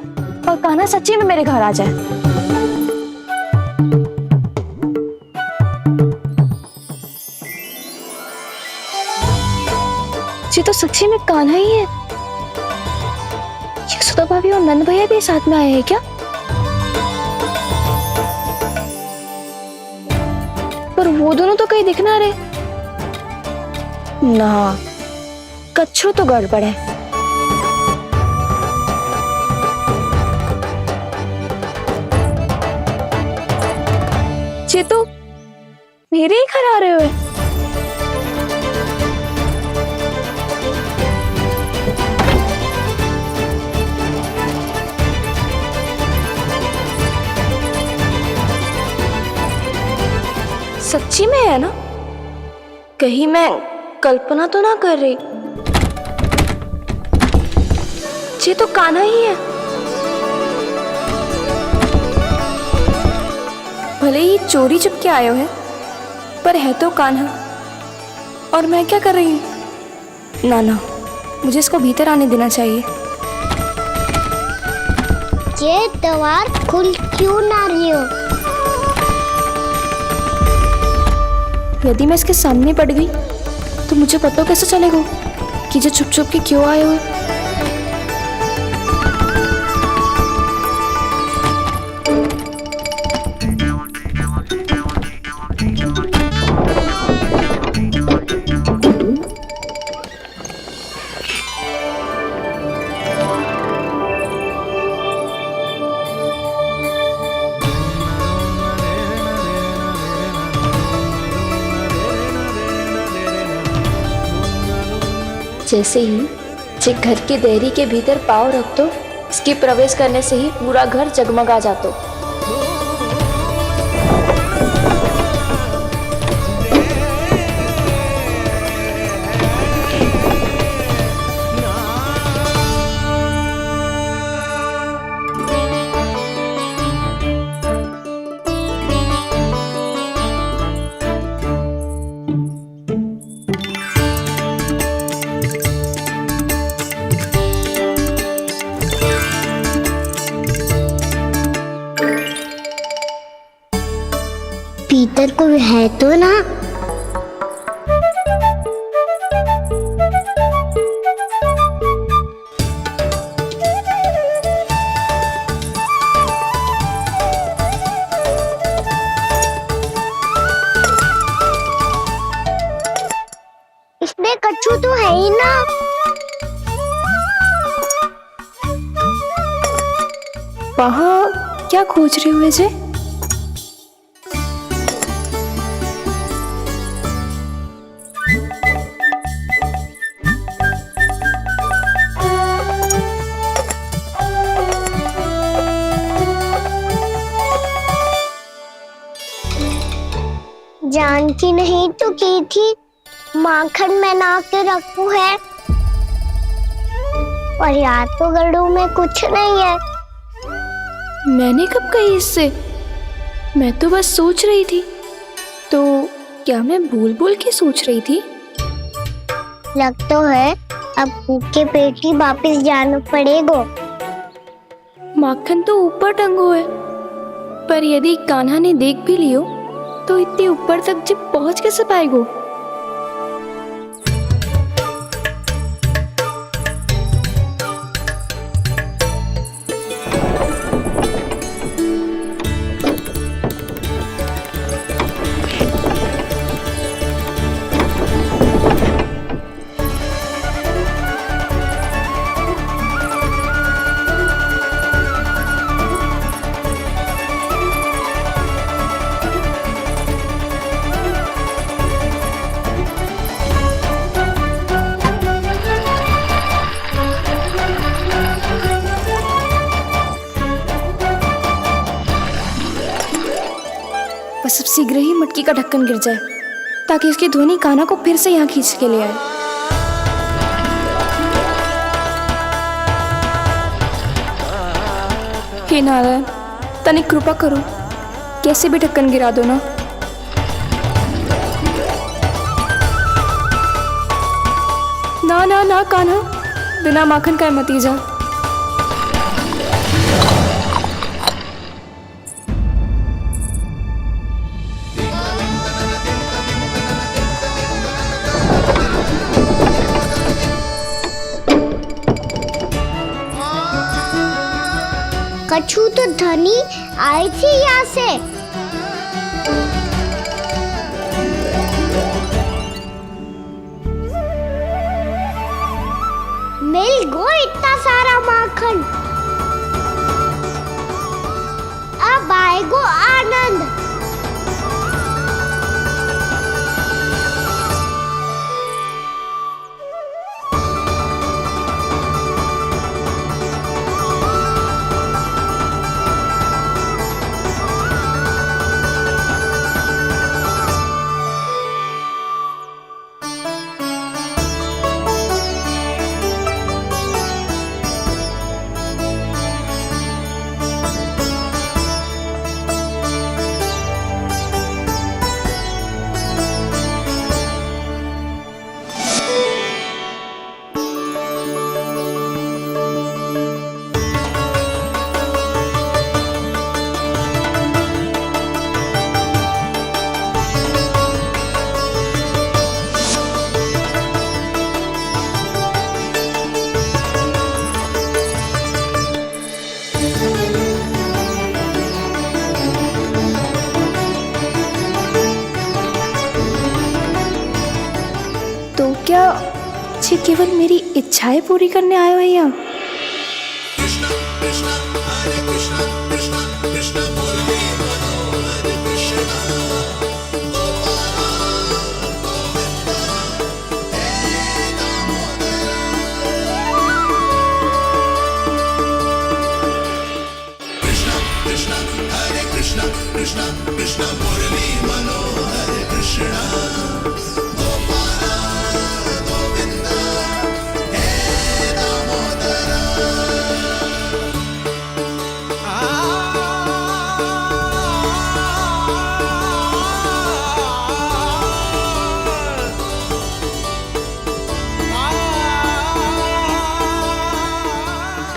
और कान्हा सच्ची में मेरे घर आ जाए। ये तो सच्ची में कान्हा ही है। यशोदा भाभी और नंद भैया भी साथ में आए हैं क्या? पर वो दोनों तो कहीं दिख ना रहे। ना, कच्छू तो गड़बड़ है। ये तो मेरे ही घर आ रहे हो। सच्ची में है ना? कहीं मैं कल्पना तो ना कर रही? ये तो कान्हा ही है। भले ही चोरी चुप के आए हो है, पर है तो कान्हा। और मैं क्या कर रही हूँ? ना ना, मुझे इसको भीतर आने देना चाहिए। ये द्वार खुल क्यों ना रही हो? यदि मैं इसके सामने पड़ गई तो मुझे पता कैसे चलेगा कि जो छुप छुप के क्यों आए हुए? जैसे ही जे घर की देहरी के भीतर पाँव रख दो, इसके प्रवेश करने से ही पूरा घर जगमगा जातो। भीतर कोई है तो ना? इसमें कच्छू तो है ही ना। वहाँ क्या खोज रहे हुए जे? जानकी नहीं तो की थी माखन में ना के रखू है, और याद तो गड़ू में कुछ नहीं है। मैंने कब कही इससे? मैं तो बस सोच रही थी। तो क्या मैं भूल भूल के सोच रही थी? लग तो है अब भूखे पेट ही वापिस जाना पड़ेगा। माखन तो ऊपर टंगो है, पर यदि कान्हा ने देख भी लियो तो इतने ऊपर तक जब पहुंच कैसे पाएगो? बस अब शीघ्र ही मटकी का ढक्कन गिर जाए ताकि उसकी ध्वनि कान्हा को फिर से यहाँ खींच के ले आए। हे नारायण, तनिक कृपा करो, कैसे भी ढक्कन गिरा दो ना। ना ना ना कान्हा, बिना माखन का मत ही जा। कछु तो धनी आई थी यहाँ से। मिल गो इतना सारा माखन, अब आएगो आनंद। तो क्या ये केवल मेरी इच्छाएं पूरी करने आए हो यहाँ?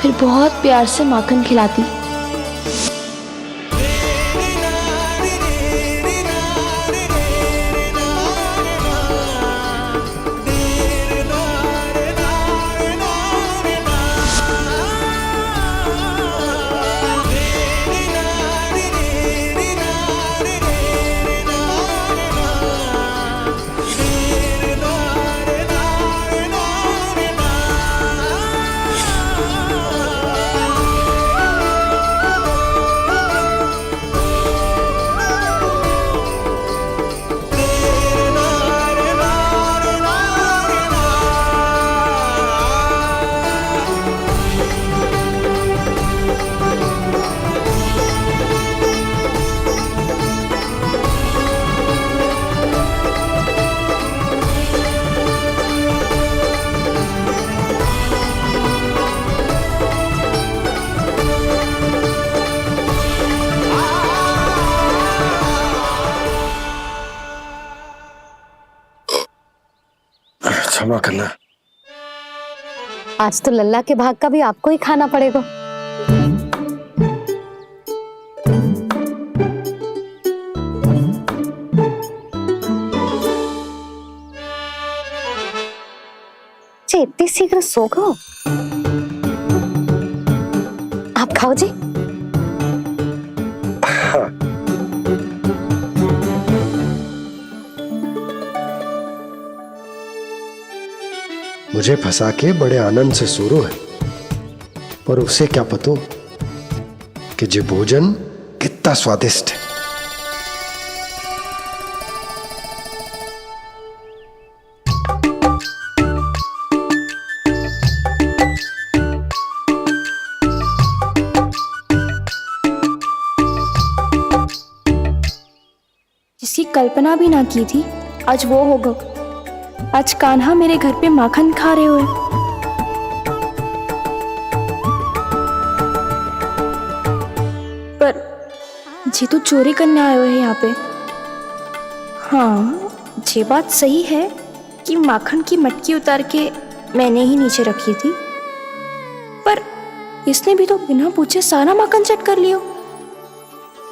फिर बहुत प्यार से माखन खिलाती। क्षमा करना, आज तो लल्ला के भाग का भी आपको ही खाना पड़ेगा। जी इतनी शीघ्र सो गो? आप खाओ जी। हाँ। मुझे फंसा के बड़े आनंद से सोरो है, पर उसे क्या पतो कि ये भोजन कितना स्वादिष्ट है। जिसकी कल्पना भी ना की थी, आज वो होगा। आज कान्हा मेरे घर पे माखन खा रहे हुए। जी तो चोरी करने आए हुए हैं यहाँ पे। हाँ, ये बात सही है कि माखन की मटकी उतार के मैंने ही नीचे रखी थी, पर इसने भी तो बिना पूछे सारा माखन चट कर लियो।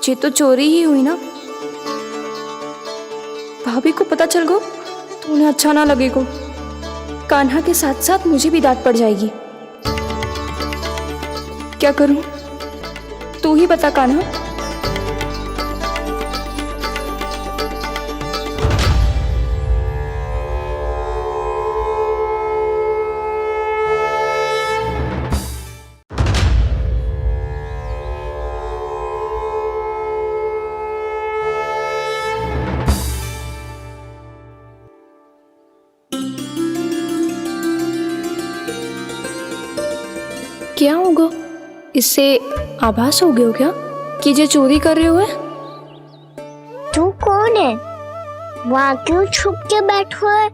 ये तो चोरी ही हुई ना। भाभी को पता चल गो तो उन्हें अच्छा ना लगेगा। कान्हा के साथ साथ मुझे भी डांट पड़ जाएगी। क्या करूं? तू ही बता कान्हा। क्या होगा? इससे आभास हो गया हो क्या कि ये चोरी कर रहे हुए? तू कौन है? वहाँ क्यों छुप के बैठो है?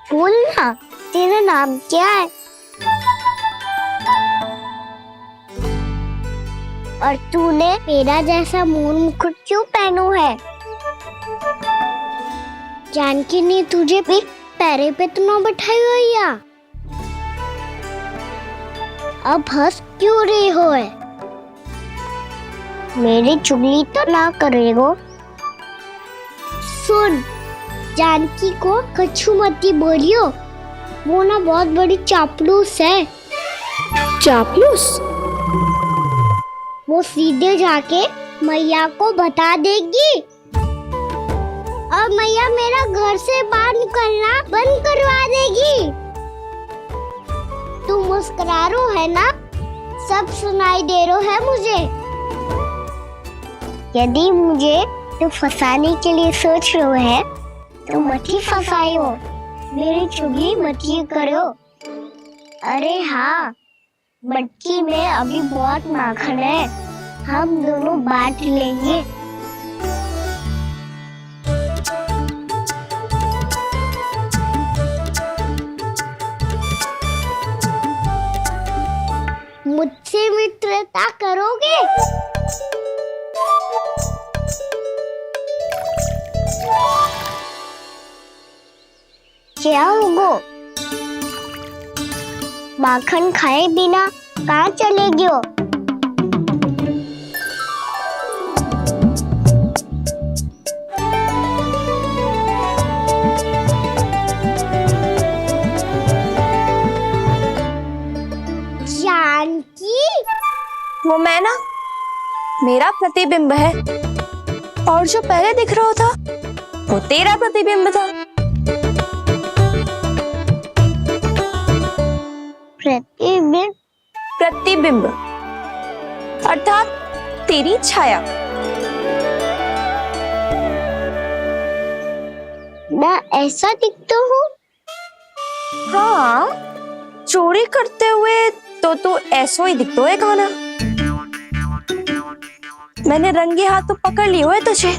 बोल ना, तेरा नाम क्या है? और तूने मेरा जैसा मोर मुकुट क्यों पहनो है? जानकी ने तुझे भी पैरे पे तो ना बैठाई हुई है। अब हंस क्यों रही हो है? मेरी चुगली तो ना करेगो। सुन, जानकी को कछु मती बोलियो, वो ना बहुत बड़ी चापलूस है। चापलूस? वो सीधे जाके मैया को बता देगी और मैया मेरा घर से बाहर निकलना बंद करवा देगी। तू मुस्कुरा रो है ना? सब सुनाई दे रो है मुझे। यदि मुझे तू फंसाने के लिए सोच रहे है तो मत ही फंसाइयो, मेरी चुगली मत ही करो। अरे हाँ, मटकी में अभी बहुत माखन है, हम दोनों बांट लेंगे। मुझसे मित्रता करोगे? क्या होगो? माखन खाए बिना कहाँ चलेगी हो? जानकी? वो मैं ना, मेरा प्रतिबिंब है, और जो पहले दिख रहा था वो तेरा प्रतिबिंब था। प्रतिबिंब? प्रतिबिंब अर्थात तेरी छाया। मैं ऐसा दिखता हूँ? हाँ, चोरी करते हुए तो तू ऐसा ही दिखता है कान्हा। मैंने रंगे हाथ तो पकड़ लिए हुए तुझे।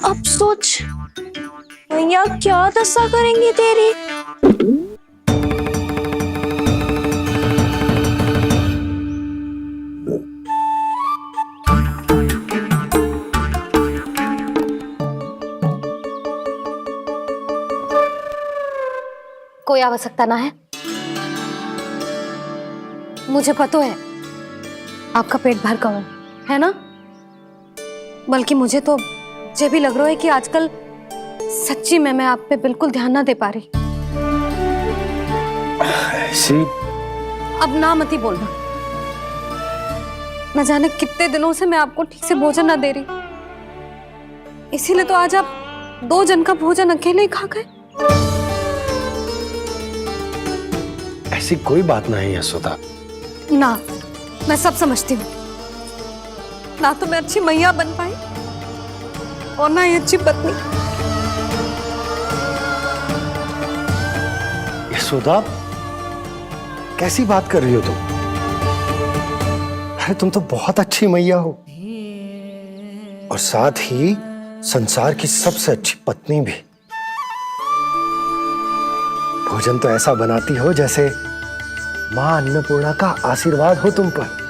अब सोच भैया क्या दशा करेंगी तेरी। कोई आवश्यकता ना है, मुझे पता है आपका पेट भर गया है ना। बल्कि मुझे तो ये भी लग रहा है कि आजकल सच्ची में मैं आप पे बिल्कुल ध्यान ना दे पा रही। ऐसी अब ना मत ही बोलना। न जाने कितने दिनों से मैं आपको ठीक से भोजन ना दे रही, इसीलिए तो आज आप 2 जन का भोजन अकेले ही खा गए। ऐसी कोई बात नहीं यशोदा। ना, मैं सब समझती हूँ। ना तो मैं अच्छी मैया बन पाई और ना ही अच्छी पत्नी। यशोदा, कैसी बात कर रही हो तुम? अरे तुम तो बहुत अच्छी मैया हो और साथ ही संसार की सबसे अच्छी पत्नी भी। भोजन तो ऐसा बनाती हो जैसे मां अन्नपूर्णा का आशीर्वाद हो तुम पर।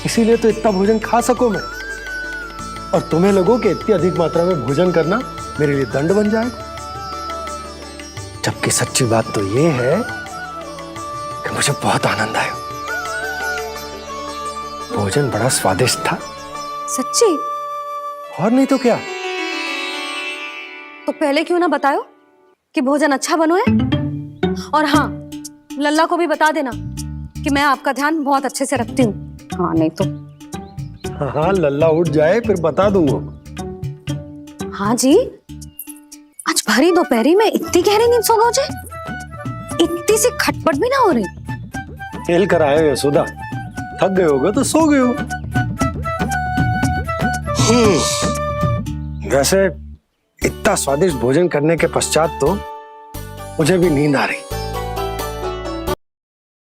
इसीलिए तो इतना भोजन खा सकूं मैं, और तुम्हें लगो कि इतनी अधिक मात्रा में भोजन करना मेरे लिए दंड बन जाएगा। जबकि सच्ची बात तो ये है कि मुझे बहुत आनंद आया। भोजन बड़ा स्वादिष्ट था। सच्ची? और नहीं तो क्या। तो पहले क्यों ना बताओ कि भोजन अच्छा बनो है। और हाँ, लल्ला को भी बता देना कि मैं आपका ध्यान बहुत अच्छे से रखती हूँ। हाँ नहीं तो। हाँ, लल्ला उठ जाए फिर बता दूंगा। हाँ जी, आज भरी दोपहरी में इतनी गहरी नींद सो गए मुझे? इतनी सी खटपट भी ना हो रही? खेल कर आए हो यशोदा, थक गए होगे तो सो गए हो। वैसे इतना स्वादिष्ट भोजन करने के पश्चात तो मुझे भी नींद आ रही।